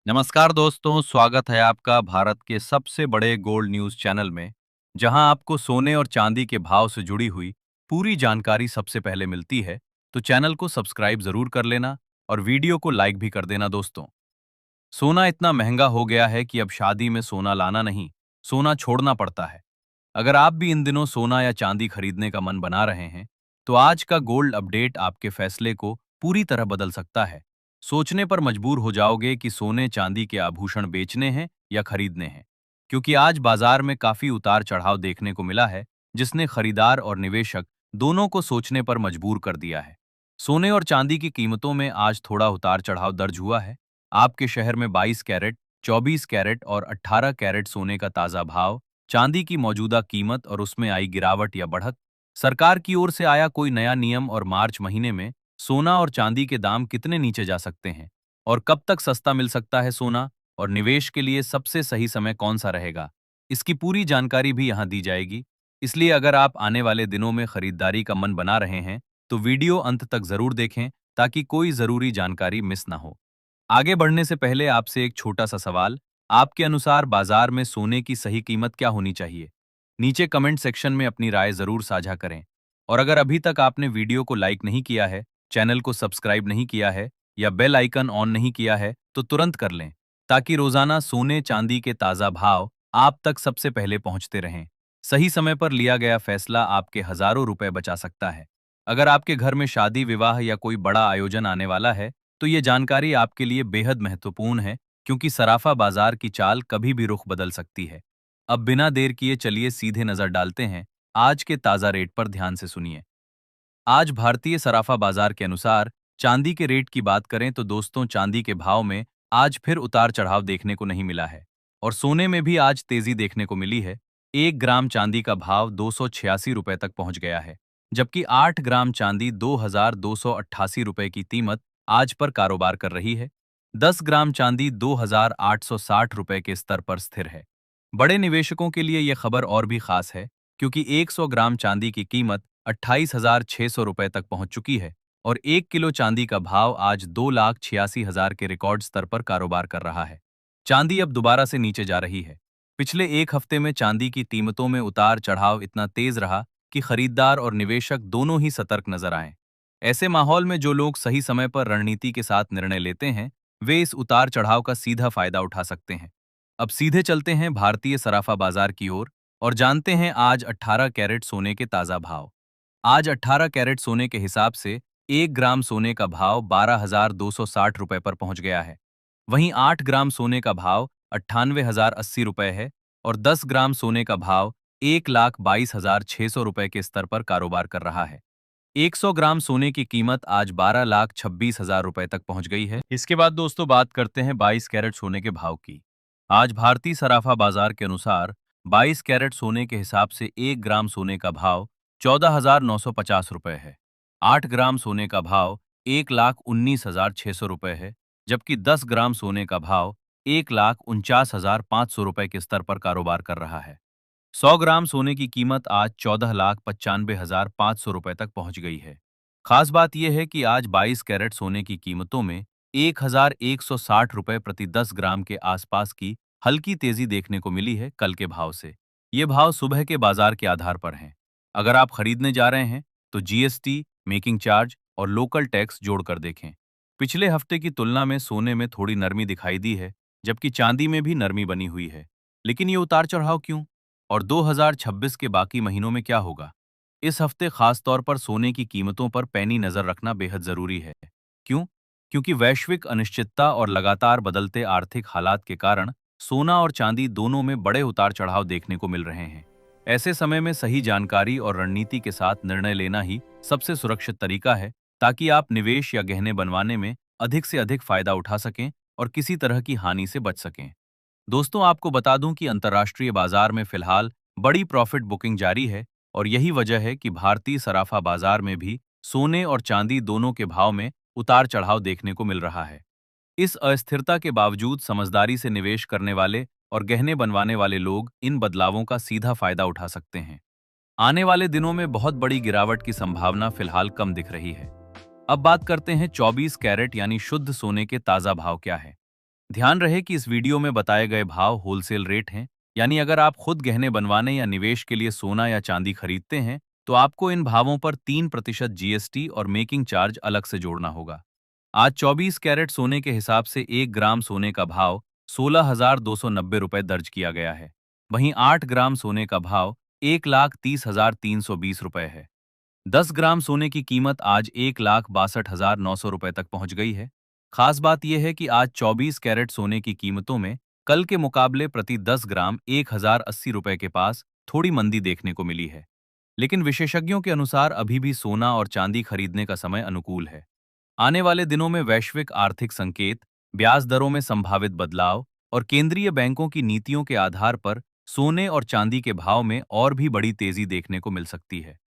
नमस्कार दोस्तों, स्वागत है आपका भारत के सबसे बड़े गोल्ड न्यूज़ चैनल में, जहां आपको सोने और चांदी के भाव से जुड़ी हुई पूरी जानकारी सबसे पहले मिलती है। तो चैनल को सब्सक्राइब जरूर कर लेना और वीडियो को लाइक भी कर देना दोस्तों। सोना इतना महंगा हो गया है कि अब शादी में सोना लाना नहीं, सोना छोड़ना पड़ता है। अगर आप भी इन दिनों सोना या चांदी खरीदने का मन बना रहे हैं, तो आज का गोल्ड अपडेट आपके फैसले को पूरी तरह बदल सकता है। सोचने पर मजबूर हो जाओगे कि सोने चांदी के आभूषण बेचने हैं या खरीदने हैं, क्योंकि आज बाजार में काफी उतार चढ़ाव देखने को मिला है, जिसने खरीदार और निवेशक दोनों को सोचने पर मजबूर कर दिया है। सोने और चांदी की कीमतों में आज थोड़ा उतार चढ़ाव दर्ज हुआ है। आपके शहर में 22 कैरेट, 24 कैरेट और 18 कैरेट सोने का ताजा भाव, चांदी की मौजूदा कीमत और उसमें आई गिरावट या बढ़त, सरकार की ओर से आया कोई नया नियम और मार्च महीने में सोना और चांदी के दाम कितने नीचे जा सकते हैं और कब तक सस्ता मिल सकता है सोना, और निवेश के लिए सबसे सही समय कौन सा रहेगा, इसकी पूरी जानकारी भी यहाँ दी जाएगी। इसलिए अगर आप आने वाले दिनों में खरीदारी का मन बना रहे हैं, तो वीडियो अंत तक जरूर देखें ताकि कोई जरूरी जानकारी मिस ना हो। आगे बढ़ने से पहले आपसे एक छोटा सा सवाल, आपके अनुसार बाजार में सोने की सही कीमत क्या होनी चाहिए? नीचे कमेंट सेक्शन में अपनी राय जरूर साझा करें। और अगर अभी तक आपने वीडियो को लाइक नहीं किया है, चैनल को सब्सक्राइब नहीं किया है या बेल आइकन ऑन नहीं किया है, तो तुरंत कर लें, ताकि रोजाना सोने चांदी के ताजा भाव आप तक सबसे पहले पहुंचते रहें। सही समय पर लिया गया फैसला आपके हजारों रुपए बचा सकता है। अगर आपके घर में शादी विवाह या कोई बड़ा आयोजन आने वाला है, तो ये जानकारी आपके लिए बेहद महत्वपूर्ण है, क्योंकि सराफा बाजार की चाल कभी भी रुख बदल सकती है। अब बिना देर किए चलिए सीधे नजर डालते हैं आज के ताजा रेट पर। ध्यान से सुनिए। आज भारतीय सराफा बाजार के अनुसार चांदी के रेट की बात करें तो दोस्तों, चांदी के भाव में आज फिर उतार चढ़ाव देखने को नहीं मिला है और सोने में भी आज तेजी देखने को मिली है। 1 ग्राम चांदी का भाव 286 रुपए तक पहुंच गया है, जबकि 8 ग्राम चांदी 2288 रुपए की कीमत आज पर कारोबार कर रही है। 10 ग्राम चांदी 2860 रुपए के स्तर पर स्थिर है। बड़े निवेशकों के लिए यह खबर और भी खास है, क्योंकि 100 ग्राम चांदी की कीमत 28,600 रुपए तक पहुंच चुकी है और 1 किलो चांदी का भाव आज 2,86,000 के रिकॉर्ड स्तर पर कारोबार कर रहा है। चांदी अब दोबारा से नीचे जा रही है। पिछले एक हफ्ते में चांदी की कीमतों में उतार चढ़ाव इतना तेज रहा कि खरीदार और निवेशक दोनों ही सतर्क नजर आए। ऐसे माहौल में जो लोग सही समय पर रणनीति के साथ निर्णय लेते हैं, वे इस उतार चढ़ाव का सीधा फायदा उठा सकते हैं। अब सीधे चलते हैं भारतीय सराफा बाजार की ओर और जानते हैं आज 18 कैरेट सोने के ताजा भाव। आज 18 कैरेट सोने के हिसाब से 1 ग्राम सोने का भाव 12,260 रुपए पर पहुंच गया है। वहीं 8 ग्राम सोने का भाव 98,080 रुपए है और 10 ग्राम सोने का भाव 1,22,600 रुपए के स्तर पर कारोबार कर रहा है। 100 ग्राम सोने की कीमत आज 12,26,000 रुपए तक पहुंच गई है। इसके बाद दोस्तों बात करते हैं 22 कैरेट सोने के भाव की। आज भारतीय सराफा बाजार के अनुसार 22 कैरेट सोने के हिसाब से 1 ग्राम सोने का भाव 14,950 रुपए है। 8 ग्राम सोने का भाव 1,19,600 रुपए है, जबकि 10 ग्राम सोने का भाव 1,49,500 रुपए के स्तर पर कारोबार कर रहा है। 100 ग्राम सोने की कीमत आज 14,95,500 रुपए तक पहुंच गई है। खास बात यह है कि आज 22 कैरेट सोने की कीमतों में 1,160 रुपए प्रति 10 ग्राम के आसपास की हल्की तेजी देखने को मिली है कल के भाव से। ये भाव सुबह के बाजार के आधार पर हैं। अगर आप खरीदने जा रहे हैं, तो जीएसटी, मेकिंग चार्ज और लोकल टैक्स जोड़कर देखें। पिछले हफ्ते की तुलना में सोने में थोड़ी नरमी दिखाई दी है, जबकि चांदी में भी नरमी बनी हुई है। लेकिन ये उतार चढ़ाव क्यों? और 2026 के बाकी महीनों में क्या होगा? इस हफ्ते खास तौर पर सोने की कीमतों पर पैनी नजर रखना बेहद जरूरी है। क्यों? क्योंकि वैश्विक अनिश्चितता और लगातार बदलते आर्थिक हालात के कारण सोना और चांदी दोनों में बड़े उतार चढ़ाव देखने को मिल रहे हैं। ऐसे समय में सही जानकारी और रणनीति के साथ निर्णय लेना ही सबसे सुरक्षित तरीका है, ताकि आप निवेश या गहने बनवाने में अधिक से अधिक फायदा उठा सकें और किसी तरह की हानि से बच सकें। दोस्तों, आपको बता दूं कि अंतर्राष्ट्रीय बाजार में फिलहाल बड़ी प्रॉफिट बुकिंग जारी है और यही वजह है कि भारतीय सराफा बाजार में भी सोने और चांदी दोनों के भाव में उतार चढ़ाव देखने को मिल रहा है। इस अस्थिरता के बावजूद समझदारी से निवेश करने वाले और गहने बनवाने वाले लोग इन बदलावों का सीधा फायदा उठा सकते हैं। आने वाले दिनों में बहुत बड़ी गिरावट की संभावना फिलहाल कम दिख रही है। अब बात करते हैं 24 कैरेट यानी शुद्ध सोने के ताजा भाव क्या है। ध्यान रहे कि इस वीडियो में बताए गए भाव होलसेल रेट हैं, यानी अगर आप खुद गहने बनवाने या निवेश के लिए सोना या चांदी खरीदते हैं, तो आपको इन भावों पर 3% जीएसटी और मेकिंग चार्ज अलग से जोड़ना होगा। आज 24 कैरेट सोने के हिसाब से 1 ग्राम सोने का भाव 16,290 रुपये दर्ज किया गया है। वहीं 8 ग्राम सोने का भाव 1,30,320 रुपये है। 10 ग्राम सोने की कीमत आज 1,62,900 रुपये तक पहुंच गई है। खास बात यह है कि आज 24 कैरेट सोने की कीमतों में कल के मुकाबले प्रति 10 ग्राम 1,080 रुपये के पास थोड़ी मंदी देखने को मिली है। लेकिन विशेषज्ञों के अनुसार अभी भी सोना और चांदी खरीदने का समय अनुकूल है। आने वाले दिनों में वैश्विक आर्थिक संकेत, ब्याज दरों में संभावित बदलाव और केंद्रीय बैंकों की नीतियों के आधार पर सोने और चांदी के भाव में और भी बड़ी तेजी देखने को मिल सकती है।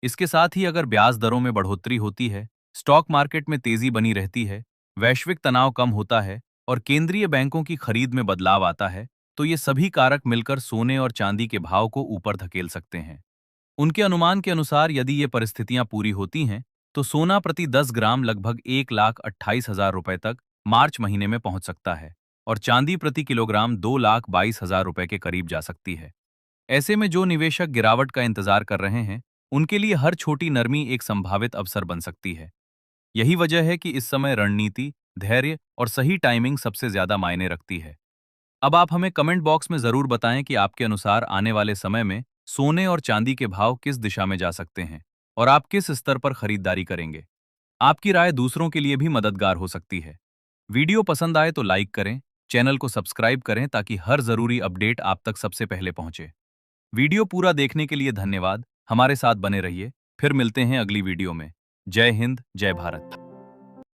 इसके साथ ही अगर ब्याज दरों में बढ़ोतरी होती है, स्टॉक मार्केट में तेजी बनी रहती है, वैश्विक तनाव कम होता है और केंद्रीय बैंकों की खरीद में बदलाव आता है, तो ये सभी कारक मिलकर सोने और चांदी के भाव को ऊपर धकेल सकते हैं। उनके अनुमान के अनुसार यदि ये परिस्थितियां पूरी होती हैं, तो सोना प्रति 10 ग्राम लगभग 1,28,000 रुपये तक मार्च महीने में पहुंच सकता है और चांदी प्रति किलोग्राम 2,22,000 रुपये के करीब जा सकती है। ऐसे में जो निवेशक गिरावट का इंतजार कर रहे हैं, उनके लिए हर छोटी नरमी एक संभावित अवसर बन सकती है। यही वजह है कि इस समय रणनीति, धैर्य और सही टाइमिंग सबसे ज्यादा मायने रखती है। अब आप हमें कमेंट बॉक्स में जरूर बताएं कि आपके अनुसार आने वाले समय में सोने और चांदी के भाव किस दिशा में जा सकते हैं और आप किस स्तर पर खरीदारी करेंगे। आपकी राय दूसरों के लिए भी मददगार हो सकती है। वीडियो पसंद आए तो लाइक करें, चैनल को सब्सक्राइब करें ताकि हर जरूरी अपडेट आप तक सबसे पहले पहुंचे। वीडियो पूरा देखने के लिए धन्यवाद। हमारे साथ बने रहिए। फिर मिलते हैं अगली वीडियो में। जय हिंद, जय भारत।